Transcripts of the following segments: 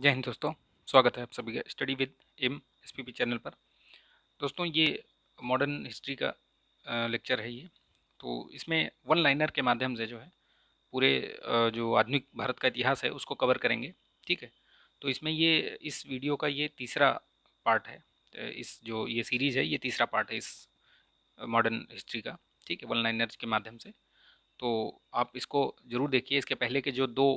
जय हिंद दोस्तों। स्वागत है आप सभी का study with M SPP channel पर। दोस्तों ये मॉडर्न हिस्ट्री का लेक्चर है ये। तो इसमें वन लाइनर के माध्यम से जो है पूरे जो आधुनिक भारत का इतिहास है उसको कवर करेंगे। ठीक है। तो इसमें ये इस वीडियो का ये तीसरा पार्ट है। इस जो ये सीरीज़ है ये तीसरा पार्ट है इस मॉडर्न हिस्ट्री का। ठीक है, वन लाइनर के माध्यम से। तो आप इसको ज़रूर देखिए। इसके पहले के जो दो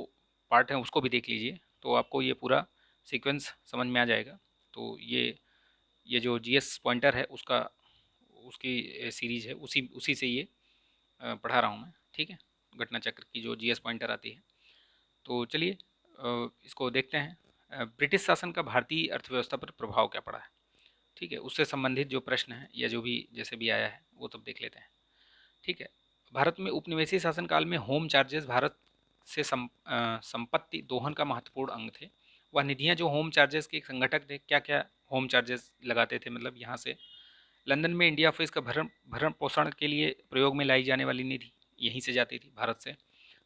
पार्ट हैं उसको भी देख लीजिए, तो आपको ये पूरा सीक्वेंस समझ में आ जाएगा। तो ये जो जीएस पॉइंटर है उसका उसकी सीरीज़ है, उसी उसी से ये पढ़ा रहा हूँ मैं। ठीक है, घटना चक्र की जो जीएस पॉइंटर आती है। तो चलिए इसको देखते हैं। ब्रिटिश शासन का भारतीय अर्थव्यवस्था पर प्रभाव क्या पड़ा है। ठीक है, उससे संबंधित जो प्रश्न है या जो भी जैसे भी आया है वो सब देख लेते हैं। ठीक है। भारत में उपनिवेशी शासनकाल में होम चार्जेस भारत से संपत्ति दोहन का महत्वपूर्ण अंग थे। वह निधियां जो होम चार्जेस के संगठक थे, क्या क्या होम चार्जेस लगाते थे, मतलब यहाँ से लंदन में इंडिया ऑफिस का भरण भरण पोषण के लिए प्रयोग में लाई जाने वाली निधि यहीं से जाती थी, भारत से।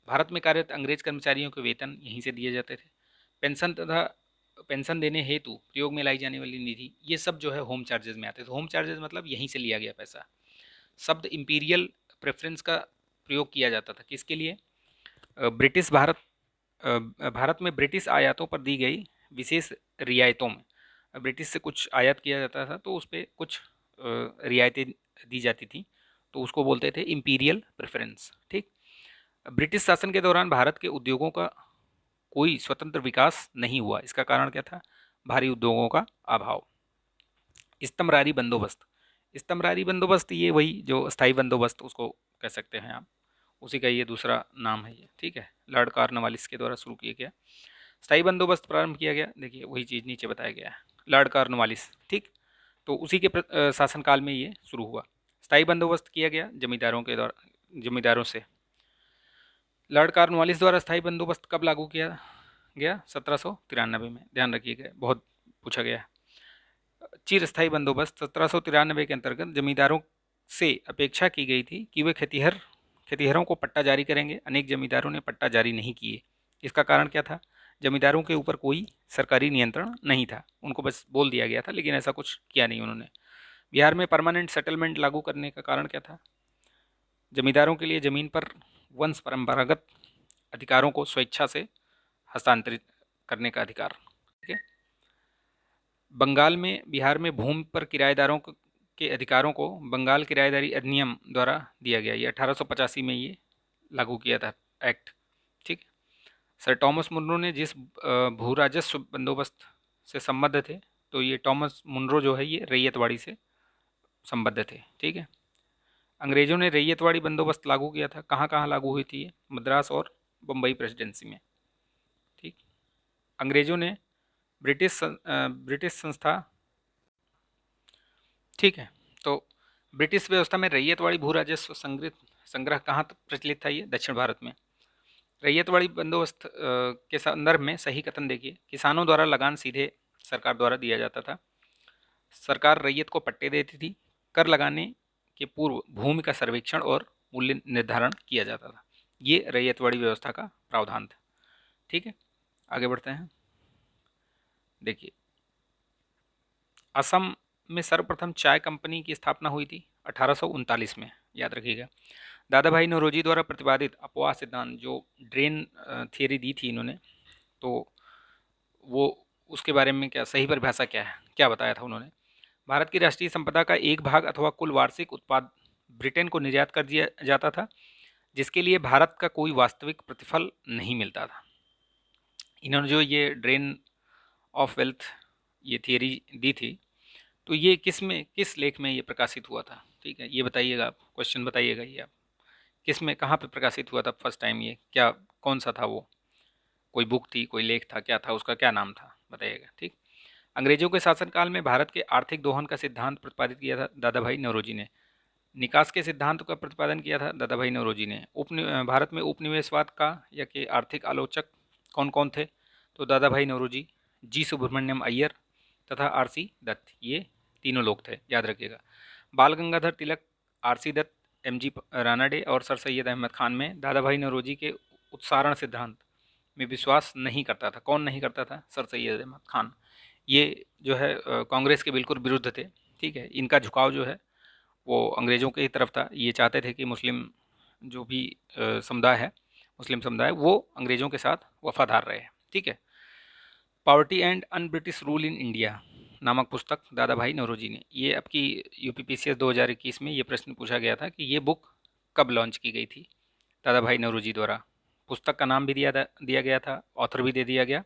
भारत में कार्यरत अंग्रेज कर्मचारियों के वेतन यहीं से दिए जाते थे। पेंशन तथा पेंशन देने हेतु प्रयोग में लाई जाने वाली निधि, ये सब जो है होम चार्जेस में आते थे। होम चार्जेस मतलब यहीं से लिया गया पैसा। शब्द इंपीरियल प्रेफरेंस का प्रयोग किया जाता था किसके लिए? ब्रिटिश भारत में ब्रिटिश आयातों पर दी गई विशेष रियायतों में, ब्रिटिश से कुछ आयात किया जाता था तो उस पर कुछ रियायतें दी जाती थी, तो उसको बोलते थे इंपीरियल प्रेफरेंस। ठीक। ब्रिटिश शासन के दौरान भारत के उद्योगों का कोई स्वतंत्र विकास नहीं हुआ। इसका कारण क्या था? भारी उद्योगों का अभाव। स्तंभरारी बंदोबस्त, स्तंभरारी बंदोबस्त ये वही जो स्थायी बंदोबस्त उसको कह सकते हैं आप, उसी का ये दूसरा नाम है ये। ठीक है, लॉर्ड कॉर्नवालिस के द्वारा शुरू किया गया स्थायी बंदोबस्त प्रारंभ किया गया। देखिए वही चीज़ नीचे बताया गया है, लॉर्ड कॉर्नवालिस। ठीक। तो उसी के शासनकाल में ये शुरू हुआ। स्थायी बंदोबस्त किया गया जमींदारों के द्वारा, जमींदारों से। लॉर्ड कॉर्नवालिस द्वारा स्थायी बंदोबस्त कब लागू किया गया? 1793 में। ध्यान रखिएगा, बहुत पूछा गया है। चिरस्थायी बंदोबस्त 1793 के अंतर्गत जमींदारों से अपेक्षा की गई थी कि वे खेतिहरों को पट्टा जारी करेंगे। अनेक जमींदारों ने पट्टा जारी नहीं किए। इसका कारण क्या था? जमींदारों के ऊपर कोई सरकारी नियंत्रण नहीं था, उनको बस बोल दिया गया था, लेकिन ऐसा कुछ किया नहीं उन्होंने। बिहार में परमानेंट सेटलमेंट लागू करने का कारण क्या था? जमींदारों के लिए जमीन पर वंश परंपरागत अधिकारों को स्वेच्छा से हस्तांतरित करने का अधिकार। ठीक है। बंगाल में बिहार में भूमि पर किराएदारों के अधिकारों को बंगाल किराएदारी अधिनियम द्वारा दिया गया। ये 1885 में ये लागू किया था एक्ट। ठीक। सर टॉमस मुनरो ने जिस भू राजस्व बंदोबस्त से संबद्ध थे, तो ये टॉमस मुनरो जो है ये रैयतवाड़ी से संबद्ध थे। ठीक है। अंग्रेजों ने रैयतवाड़ी बंदोबस्त लागू किया था। कहाँ कहाँ लागू हुई थी ये? मद्रास और बम्बई प्रेसिडेंसी में। ठीक। अंग्रेजों ने ब्रिटिश संस्था। ठीक है। तो ब्रिटिश व्यवस्था में रैयतवाड़ी भू राजस्व संग्रह कहाँ तक प्रचलित था? ये दक्षिण भारत में। रैयतवाड़ी बंदोबस्त के संदर्भ में सही कथन देखिए। किसानों द्वारा लगान सीधे सरकार द्वारा दिया जाता था। सरकार रैयत को पट्टे देती थी। कर लगाने के पूर्व भूमि का सर्वेक्षण और मूल्य निर्धारण किया जाता था। ये रैयतवाड़ी व्यवस्था का प्रावधान था। ठीक है, आगे बढ़ते हैं। देखिए, असम में सर्वप्रथम चाय कंपनी की स्थापना हुई थी 1839 में। याद रखिएगा। दादा भाई नौरोजी द्वारा प्रतिपादित अपवाह सिद्धांत, जो ड्रेन थियरी दी थी इन्होंने, तो वो उसके बारे में क्या सही परिभाषा क्या है, क्या बताया था उन्होंने? भारत की राष्ट्रीय संपदा का एक भाग अथवा कुल वार्षिक उत्पाद ब्रिटेन को निर्यात कर दिया जाता था, जिसके लिए भारत का कोई वास्तविक प्रतिफल नहीं मिलता था। इन्होंने जो ये ड्रेन ऑफ वेल्थ ये थियरी दी थी, तो ये किस लेख में ये प्रकाशित हुआ था? ठीक है, ये बताइएगा आप, क्वेश्चन बताइएगा ये आप, किस में कहाँ पे प्रकाशित हुआ था फर्स्ट टाइम? ये क्या, कौन सा था वो? कोई बुक थी, कोई लेख था, क्या था, उसका क्या नाम था, बताइएगा। ठीक। अंग्रेजों के शासनकाल में भारत के आर्थिक दोहन का सिद्धांत प्रतिपादित किया था दादा भाई नौरोजी ने। निकास के सिद्धांत का प्रतिपादन किया था दादा भाई नौरोजी ने। भारत में उपनिवेशवाद का या के आर्थिक आलोचक कौन कौन थे? तो दादा भाई नौरोजी, जी सुब्रमण्यम अय्यर तथा आर.सी. दत्त, ये तीनों लोग थे, याद रखिएगा। बाल गंगाधर तिलक, आर.सी. दत्त, एम.जी. रानाडे और सर सैयद अहमद खान में दादा भाई नौरोजी के उत्सारण सिद्धांत में विश्वास नहीं करता था। कौन नहीं करता था? सर सैयद अहमद खान। ये जो है कांग्रेस के बिल्कुल विरुद्ध थे। ठीक है, इनका झुकाव जो है वो अंग्रेज़ों की तरफ था। ये चाहते थे कि मुस्लिम जो भी समुदाय है, मुस्लिम समुदाय, वो अंग्रेज़ों के साथ वफादार रहे। ठीक है। Poverty and un British rule in India नामक पुस्तक दादा भाई नौरोजी ने, ये आपकी यूपीपीसीएस 2021 में ये प्रश्न पूछा गया था कि ये बुक कब लॉन्च की गई थी दादा भाई नौरोजी द्वारा। पुस्तक का नाम भी दिया गया था, ऑथर भी दे दिया गया,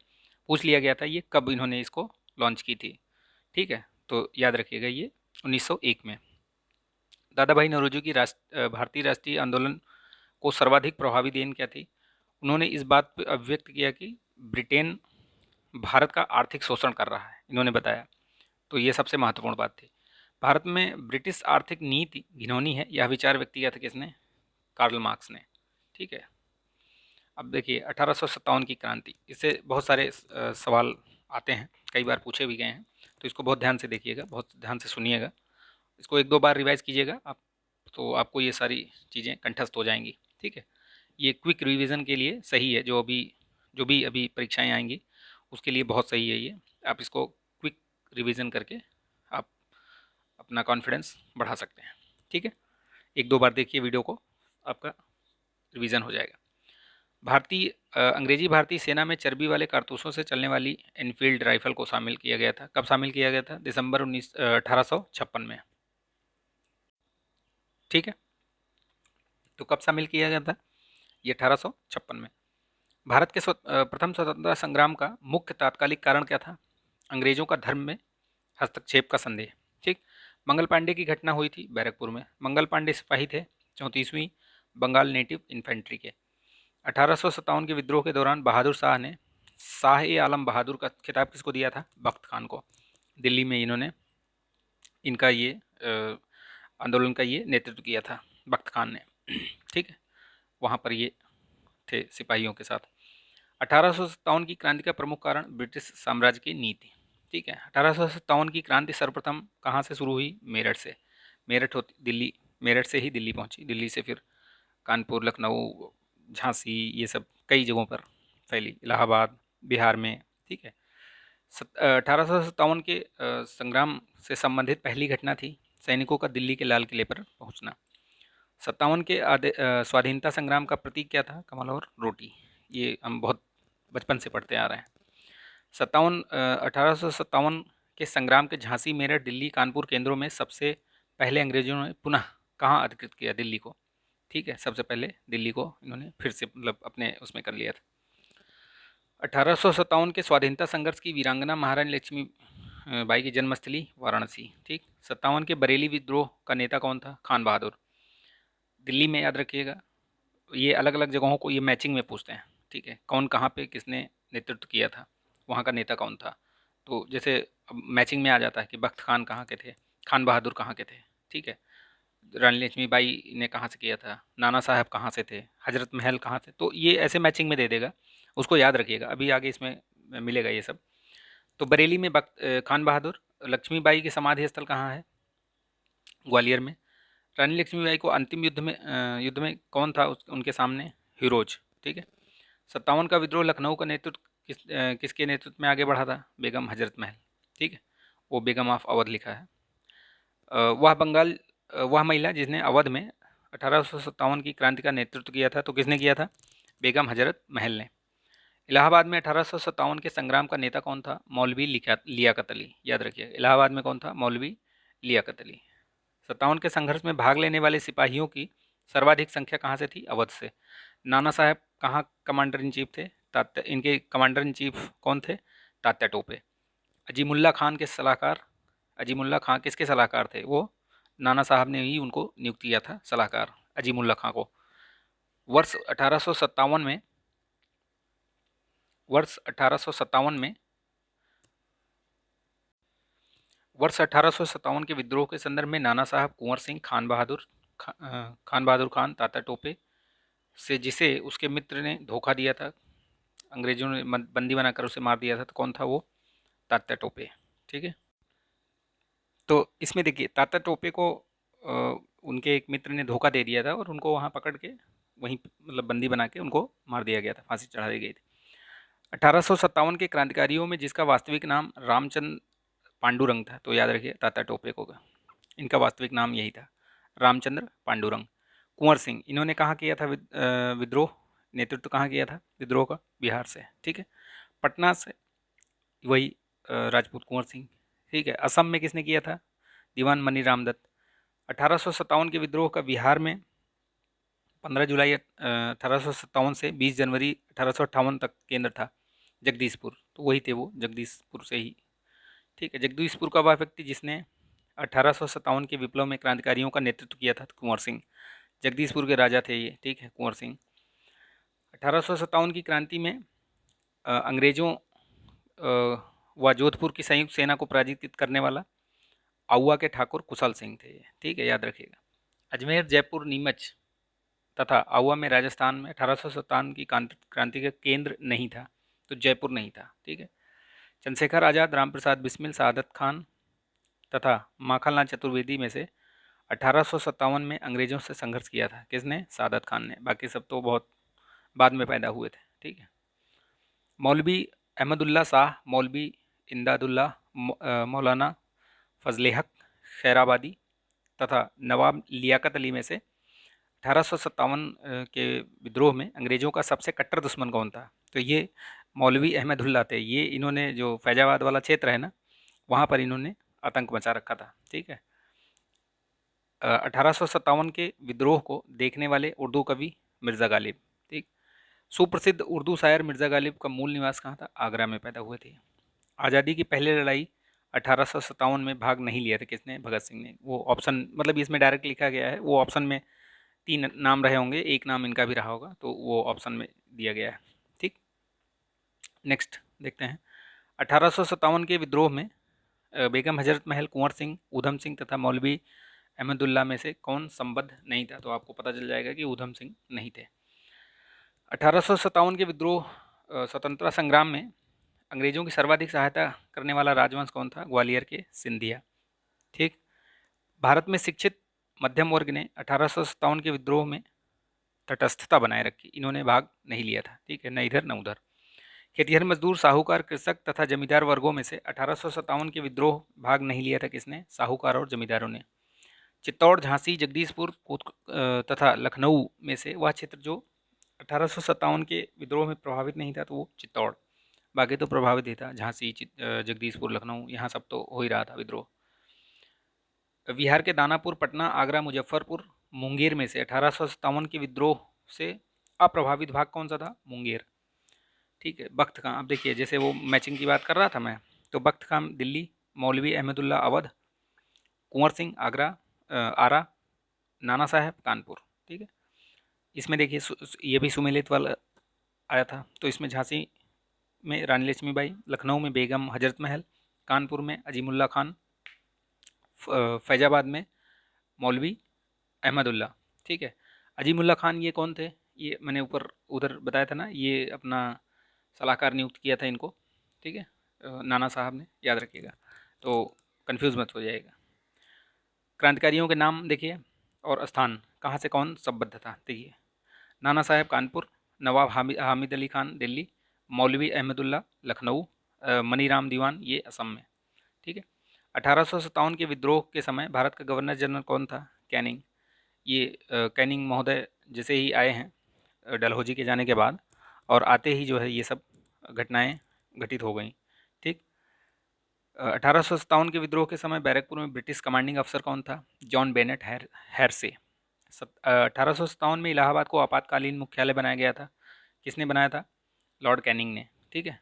पूछ लिया गया था ये कब इन्होंने इसको लॉन्च की थी। ठीक है, तो याद रखिएगा ये 1901 में। दादा भाई नौरोजी की भारतीय राष्ट्रीय आंदोलन को सर्वाधिक प्रभावी देन क्या थी? उन्होंने इस बात पर अभिव्यक्त किया कि ब्रिटेन भारत का आर्थिक शोषण कर रहा है, इन्होंने बताया। तो ये सबसे महत्वपूर्ण बात थी। भारत में ब्रिटिश आर्थिक नीति घिनौनी है, यह विचार व्यक्त किया था किसने? कार्ल मार्क्स ने। ठीक है। अब देखिए 1857 की क्रांति, इससे बहुत सारे सवाल आते हैं, कई बार पूछे भी गए हैं, तो इसको बहुत ध्यान से देखिएगा, बहुत ध्यान से सुनिएगा, इसको एक दो बार रिवाइज कीजिएगा आप, तो आपको ये सारी चीज़ें कंठस्थ हो जाएंगी। ठीक है, ये क्विक रिवीजन के लिए सही है, जो भी अभी परीक्षाएं आएंगी उसके लिए बहुत सही है ये। आप इसको क्विक रिवीजन करके आप अपना कॉन्फिडेंस बढ़ा सकते हैं। ठीक है, एक दो बार देखिए वीडियो को, आपका रिवीजन हो जाएगा। अंग्रेजी भारतीय सेना में चर्बी वाले कारतूसों से चलने वाली एनफील्ड राइफल को शामिल किया गया था। कब शामिल किया गया था? दिसंबर 1856 में। ठीक है, तो कब शामिल किया गया था? ये 1856 में। भारत के प्रथम स्वतंत्रता संग्राम का मुख्य तात्कालिक कारण क्या था? अंग्रेजों का धर्म में हस्तक्षेप का संदेह। ठीक, मंगल पांडे की घटना हुई थी बैरकपुर में। मंगल पांडे सिपाही थे 34वीं बंगाल नेटिव इन्फेंट्री के। 1857 के विद्रोह के दौरान बहादुर शाह ने शाह ए आलम बहादुर का खिताब किसको दिया था? बख्त खान को। दिल्ली में इन्होंने इनका ये आंदोलन का ये नेतृत्व किया था बख्त खान ने। ठीक है, वहाँ पर ये थे सिपाहियों के साथ। 1857 की क्रांति का प्रमुख कारण ब्रिटिश साम्राज्य की नीति। ठीक है, 1857 की क्रांति सर्वप्रथम कहाँ से शुरू हुई? मेरठ से। मेरठ से ही दिल्ली पहुंची, दिल्ली से फिर कानपुर, लखनऊ, झांसी, ये सब कई जगहों पर फैली, इलाहाबाद, बिहार में। ठीक है, 1857 के संग्राम से संबंधित पहली घटना थी सैनिकों का दिल्ली के लाल किले पर पहुंचना। 57 के स्वाधीनता संग्राम का प्रतीक क्या था? कमल और रोटी। ये हम बहुत बचपन से पढ़ते आ रहे हैं। 1857 के संग्राम के झांसी, मेरठ, दिल्ली, कानपुर केंद्रों में सबसे पहले अंग्रेजों ने पुनः कहाँ अधिकृत किया? दिल्ली को। ठीक है, सबसे पहले दिल्ली को इन्होंने फिर से मतलब अपने उसमें कर लिया था। 1857 के स्वाधीनता संघर्ष की वीरांगना महारानी लक्ष्मी बाई की जन्मस्थली वाराणसी। ठीक, 57 के बरेली विद्रोह का नेता कौन था? खान बहादुर। दिल्ली में याद रखिएगा, ये अलग अलग जगहों को ये मैचिंग में पूछते हैं। ठीक है, कौन कहाँ पे किसने नेतृत्व किया था, वहाँ का नेता कौन था। तो जैसे अब मैचिंग में आ जाता है कि बख्त खान कहाँ के थे, खान बहादुर कहाँ के थे। ठीक है, रानी लक्ष्मीबाई ने कहाँ से किया था, नाना साहब कहाँ से थे, हजरत महल कहाँ से, तो ये ऐसे मैचिंग में दे देगा, उसको याद रखिएगा, अभी आगे इसमें मिलेगा ये सब। तो बरेली में खान बहादुर। लक्ष्मीबाई की समाधि स्थल कहाँ है? ग्वालियर में। रानी लक्ष्मीबाई को अंतिम युद्ध में कौन था उनके सामने? हीरोज। ठीक है, 57 का विद्रोह लखनऊ का नेतृत्व किसके नेतृत्व में आगे बढ़ा था? बेगम हजरत महल। ठीक है, वो बेगम ऑफ अवध लिखा है। वह महिला जिसने अवध में 1857 की क्रांति का नेतृत्व किया था, तो किसने किया था? बेगम हजरत महल ने। इलाहाबाद में 1857 के संग्राम का नेता कौन था? मौलवी लियाकत अली। याद रखिए, इलाहाबाद में कौन था? मौलवी लियाकत अली। 57 के संघर्ष में भाग लेने वाले सिपाहियों की सर्वाधिक संख्या कहाँ से थी? अवध से। नाना साहब कहाँ कमांडर इन चीफ थे? इनके कमांडर इन चीफ कौन थे? तात्या टोपे। अजीमुल्ला खान के सलाहकार, अजीमुल्ला खां किसके सलाहकार थे? वो नाना साहब ने ही उनको नियुक्त किया था सलाहकार, अजीमुल्ला खां को। वर्ष 1857 में वर्ष 1857 में वर्ष 1857 के विद्रोह के संदर्भ में नाना साहब कुंवर सिंह, खान बहादुर खान, तात्या टोपे से, जिसे उसके मित्र ने धोखा दिया था, अंग्रेजों ने बंदी बनाकर उसे मार दिया था, तो कौन था वो? तात्या टोपे। ठीक है, तो इसमें देखिए तात्या टोपे को उनके एक मित्र ने धोखा दे दिया था और उनको वहाँ पकड़ के वहीं मतलब बंदी बना के उनको मार दिया गया था, फांसी चढ़ा दी गई थी। 1857 के क्रांतिकारियों में जिसका वास्तविक नाम रामचंद्र पांडुरंग था, तो याद रखिए तात्या टोपे को, इनका वास्तविक नाम यही था, रामचंद्र पांडुरंग। कुंवर सिंह, इन्होंने कहाँ किया था विद्रोह, नेतृत्व कहाँ किया था विद्रोह का, बिहार से, ठीक है। पटना से वही राजपूत कुंवर सिंह, ठीक है। असम में किसने किया था, दीवान मनीराम दत्त। 1857 के विद्रोह का बिहार में 15 जुलाई 1857 से 20 जनवरी 1858 तक केंद्र था जगदीशपुर, तो वही थे वो, जगदीशपुर से ही, ठीक है। जगदीशपुर का वह व्यक्ति जिसने 1857 के विप्लव में क्रांतिकारियों का नेतृत्व किया था, कुंवर सिंह, जगदीशपुर के राजा थे ये, ठीक है, कुंवर सिंह। 1857 की क्रांति में अंग्रेजों व जोधपुर की संयुक्त सेना को पराजित करने वाला आउवा के ठाकुर कुशल सिंह थे, ठीक है, याद रखिएगा। अजमेर, जयपुर, नीमच तथा आउवा में राजस्थान में 1857 की क्रांति का केंद्र नहीं था, तो जयपुर नहीं था, ठीक है। चंद्रशेखर आज़ाद, रामप्रसाद बिस्मिल, सादत खान तथा माखनलाल चतुर्वेदी में से 1857 में अंग्रेजों से संघर्ष किया था, किसने, सादत खान ने, बाकी सब तो बहुत बाद में पैदा हुए थे, ठीक है। मौलवी अहमदुल्ला शाह, मौलवी इमदादुल्ला, मौलाना फजले हक खैराबादी तथा नवाब लियाकत अली में से 1857 के विद्रोह में अंग्रेज़ों का सबसे कट्टर दुश्मन कौन था, तो ये मौलवी अहमदुल्ला थे। ये इन्होंने जो फैजाबाद वाला क्षेत्र है ना, वहाँ पर इन्होंने आतंक मचा रखा था, ठीक है। 1857 के विद्रोह को देखने वाले उर्दू कवि मिर्ज़ा गालिब, ठीक। सुप्रसिद्ध उर्दू शायर मिर्ज़ा गालिब का मूल निवास कहाँ था, आगरा में पैदा हुए थे। आज़ादी की पहली लड़ाई 1857 में भाग नहीं लिया था, किसने, भगत सिंह ने। वो ऑप्शन, मतलब इसमें डायरेक्ट लिखा गया है, वो ऑप्शन में 3 नाम रहे होंगे, एक नाम इनका भी रहा होगा, तो वो ऑप्शन में दिया गया है, ठीक। नेक्स्ट देखते हैं। 1857 के विद्रोह में बेगम हजरत महल, कुंवर सिंह, ऊधम सिंह तथा मौलवी अहमदुल्ला में से कौन संबद्ध नहीं था, तो आपको पता चल जाएगा कि ऊधम सिंह नहीं थे। 1857 के विद्रोह स्वतंत्रता संग्राम में अंग्रेजों की सर्वाधिक सहायता करने वाला राजवंश कौन था, ग्वालियर के सिंधिया, ठीक। भारत में शिक्षित मध्यम वर्ग ने 1857 के विद्रोह में तटस्थता बनाए रखी, इन्होंने भाग नहीं लिया था, ठीक है, न इधर न उधर। खेतिहर मजदूर, साहूकार, कृषक तथा जमींदार वर्गों में से 1857 के विद्रोह भाग नहीं लिया था, किसने, साहूकार और जमींदारों ने। चित्तौड़, झांसी, जगदीशपुर तथा लखनऊ में से वह क्षेत्र जो 1857 के विद्रोह में प्रभावित नहीं था, तो वो चित्तौड़, बाकी तो प्रभावित ही था, झांसी, जगदीशपुर, लखनऊ, यहाँ सब तो हो ही रहा था विद्रोह। बिहार के दानापुर, पटना, आगरा, मुजफ्फरपुर, मुंगेर में से 1857 के विद्रोह से अप्रभावित भाग कौन सा था, मुंगेर, ठीक है। बख्त खां, अब देखिए जैसे वो मैचिंग की बात कर रहा था मैं, तो बख्त खां दिल्ली, मौलवी अहमदुल्ला अवध, कुंवर सिंह आगरा, आरा, नाना साहब कानपुर, ठीक है। इसमें देखिए ये भी सुमेलित वाला आया था, तो इसमें झांसी में रानी लक्ष्मीबाई, लखनऊ में बेगम हजरत महल, कानपुर में अजीमुल्ला खान, फैजाबाद में मौलवी अहमदुल्ला, ठीक है। अजीमुल्ला खान ये कौन थे, ये मैंने ऊपर उधर बताया था ना, ये अपना सलाहकार नियुक्त किया था इनको, ठीक है, नाना साहब ने, याद रखिएगा, तो कंफ्यूज मत हो जाएगा। क्रांतिकारियों के नाम देखिए और स्थान, कहाँ से कौन संबद्ध था, देखिए, नाना साहब कानपुर, नवाब हामिद अली खान दिल्ली, मौलवी अहमदुल्ला लखनऊ, मनीराम दीवान ये असम में, ठीक है। 1857 के विद्रोह के समय भारत का गवर्नर जनरल कौन था, कैनिंग। ये कैनिंग महोदय जैसे ही आए हैं डलहौजी के जाने के बाद, और आते ही जो है ये सब घटनाएं घटित हो गई, ठीक। 1857 के विद्रोह के समय बैरकपुर में ब्रिटिश कमांडिंग अफसर कौन था, जॉन बेनेट हैरसे। 1857 में इलाहाबाद को आपातकालीन मुख्यालय बनाया गया था, किसने बनाया था, लॉर्ड कैनिंग ने, ठीक है।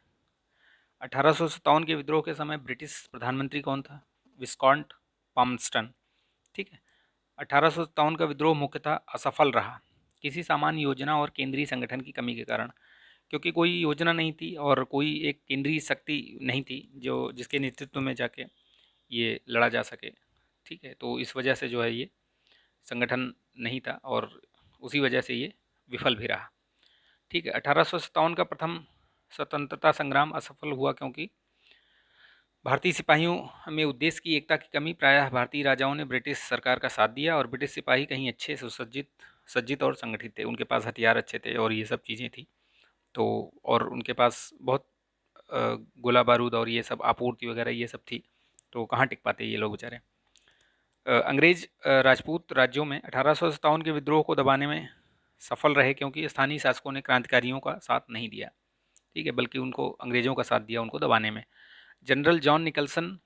1857 के विद्रोह के समय ब्रिटिश प्रधानमंत्री कौन था, विस्कॉन्ट पाम्स्टन, ठीक है। 1857 का विद्रोह मुख्यतः असफल रहा, किसी सामान्य योजना और केंद्रीय संगठन की कमी के कारण, क्योंकि कोई योजना नहीं थी और कोई एक केंद्रीय शक्ति नहीं थी जो जिसके नेतृत्व में जाके ये लड़ा जा सके, ठीक है। तो इस वजह से जो है ये संगठन नहीं था और उसी वजह से ये विफल भी रहा, ठीक है। 1857 का प्रथम स्वतंत्रता संग्राम असफल हुआ क्योंकि भारतीय सिपाहियों में उद्देश्य की एकता की कमी, प्रायः भारतीय राजाओं ने ब्रिटिश सरकार का साथ दिया और ब्रिटिश सिपाही कहीं अच्छे सुसज्जित सज्जित और संगठित थे, उनके पास हथियार अच्छे थे और ये सब चीज़ें थी, तो और उनके पास बहुत गोला बारूद और ये सब आपूर्ति वगैरह ये सब थी, तो कहाँ टिक पाते ये लोग बेचारे। अंग्रेज राजपूत राज्यों में 1857 के विद्रोह को दबाने में सफल रहे, क्योंकि स्थानीय शासकों ने क्रांतिकारियों का साथ नहीं दिया, ठीक है, बल्कि उनको अंग्रेजों का साथ दिया उनको दबाने में। General John Nicholson,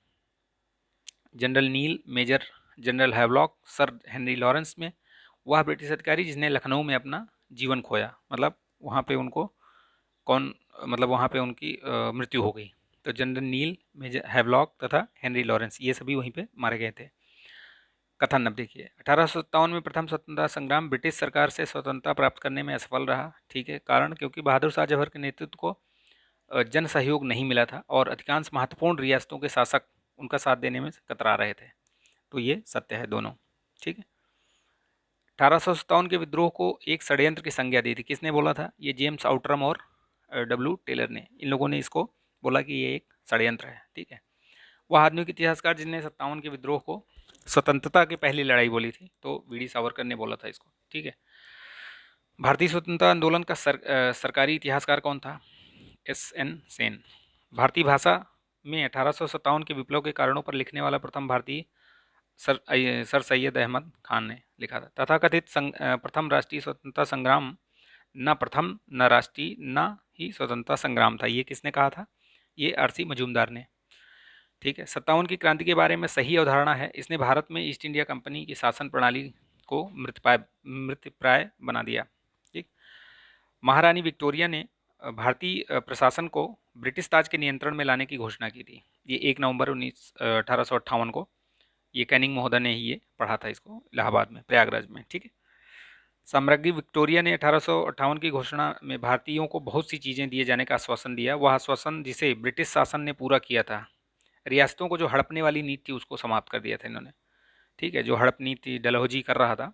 general Neil, major general Havelock, sir Henry Lawrence में वह ब्रिटिश अधिकारी जिसने लखनऊ में अपना जीवन खोया, मतलब वहाँ पे उनको कौन, मतलब वहाँ पे उनकी मृत्यु हो गई। तो जनरल नील, मेजर हैवलॉक तथा हेनरी लॉरेंस ये सभी वहीं पे मारे गए थे। कथन अब देखिए, 1857 में प्रथम स्वतंत्रता संग्राम ब्रिटिश सरकार से स्वतंत्रता प्राप्त करने में असफल रहा, ठीक है, कारण क्योंकि बहादुर शाह जफर के नेतृत्व को जन सहयोग नहीं मिला था और अधिकांश महत्वपूर्ण रियासतों के शासक उनका साथ देने में कतरा रहे थे। तो ये सत्य है दोनों, ठीक है। 1857 के विद्रोह को एक षड्यंत्र की संज्ञा दी थी, किसने बोला था? ये जेम्स आउटरम और डब्ल्यू टेलर ने, इन लोगों ने इसको बोला कि ये एक षड्यंत्र है, ठीक है। वह आधुनिक इतिहासकार जिसने 57 के विद्रोह को स्वतंत्रता की पहली लड़ाई बोली थी, तो वीडी सावरकर ने बोला था इसको, ठीक है। भारतीय स्वतंत्रता आंदोलन का सरकारी इतिहासकार कौन था? एस.एन. सेन। भारतीय भाषा में 1857 के विप्लव के कारणों पर लिखने वाला प्रथम भारतीय सर सैयद अहमद खान ने लिखा था। तथाकथित प्रथम राष्ट्रीय स्वतंत्रता संग्राम न प्रथम, न राष्ट्रीय, न ही स्वतंत्रता संग्राम था, ये किसने कहा था? ये आर.सी. मजूमदार ने, ठीक है। 57 की क्रांति के बारे में सही अवधारणा है, इसने भारत में ईस्ट इंडिया कंपनी की शासन प्रणाली को मृतप्राय बना दिया, ठीक। महारानी विक्टोरिया ने भारतीय प्रशासन को ब्रिटिश ताज के नियंत्रण में लाने की घोषणा की थी। ये 1 नवंबर 1858 को, ये कैनिंग महोदय ने ही ये पढ़ा था इसको इलाहाबाद में, प्रयागराज में, ठीक है। साम्राज्ञी विक्टोरिया ने 1858 की घोषणा में भारतीयों को बहुत सी चीज़ें दिए जाने का आश्वासन दिया, वह आश्वासन जिसे ब्रिटिश शासन ने पूरा किया था। रियासतों को जो हड़पने वाली नीति थी उसको समाप्त कर दिया था इन्होंने, ठीक है। जो हड़प नीति डलहौजी कर रहा था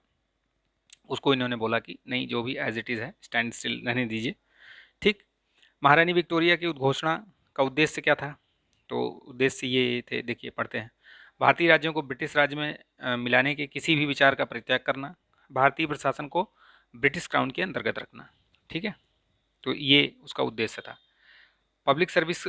उसको इन्होंने बोला कि नहीं, जो भी एज इट इज़ है स्टैंड स्टिल रहने दीजिए, ठीक। महारानी विक्टोरिया की उद्घोषणा का उद्देश्य क्या था? तो उद्देश्य ये थे, देखिए पढ़ते हैं। भारतीय राज्यों को ब्रिटिश राज्य में मिलाने के किसी भी विचार का परित्याग करना, भारतीय प्रशासन को ब्रिटिश क्राउन के अंतर्गत रखना, ठीक है। तो ये उसका उद्देश्य था। पब्लिक सर्विस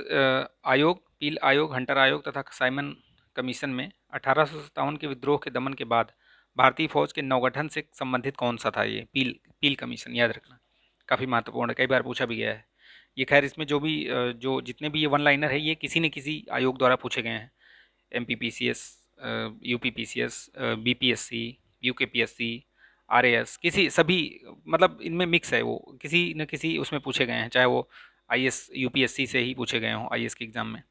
आयोग, पील आयोग, हंटर आयोग तथा साइमन कमीशन में 1857 के विद्रोह के दमन के बाद भारतीय फौज के नवगठन से संबंधित कौन सा था? ये पील पील कमीशन, याद रखना, काफ़ी महत्वपूर्ण है, कई बार पूछा भी गया है ये। खैर इसमें जो भी जो जितने भी ये वन लाइनर है ये किसी न किसी आयोग द्वारा पूछे गए हैं। MPPCS, UPPCS, BPSC, UKPSC, RAS, किसी सभी, मतलब इनमें मिक्स है, वो किसी न किसी उसमें पूछे गए हैं, चाहे वो IS UPSC से ही पूछे गए हों IS के एग्ज़ाम में,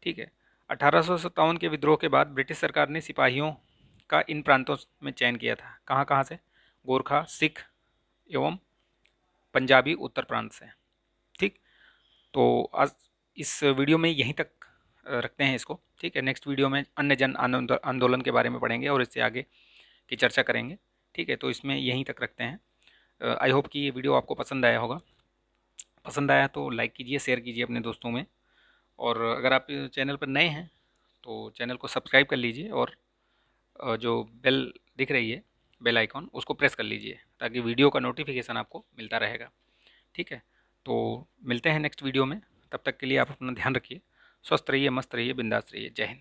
ठीक है। 1857 के विद्रोह के बाद ब्रिटिश सरकार ने सिपाहियों का इन प्रांतों में चयन किया था, कहाँ कहाँ से? गोरखा, सिख एवं पंजाबी उत्तर प्रांत से, ठीक। तो आज इस वीडियो में यहीं तक रखते हैं इसको, ठीक है। नेक्स्ट वीडियो में अन्य जन आंदोलन के बारे में पढ़ेंगे और इससे आगे की चर्चा करेंगे, ठीक है। तो इसमें यहीं तक रखते हैं। आई होप कि ये वीडियो आपको पसंद आया होगा। पसंद आया तो लाइक कीजिए, शेयर कीजिए अपने दोस्तों में, और अगर आप चैनल पर नए हैं तो चैनल को सब्सक्राइब कर लीजिए और जो बेल दिख रही है, बेल आइकॉन, उसको प्रेस कर लीजिए ताकि वीडियो का नोटिफिकेशन आपको मिलता रहेगा, ठीक है। तो मिलते हैं नेक्स्ट वीडियो में, तब तक के लिए आप अपना ध्यान रखिए, स्वस्थ रहिए, मस्त रहिए, बिंदास रहिए। जय हिंद।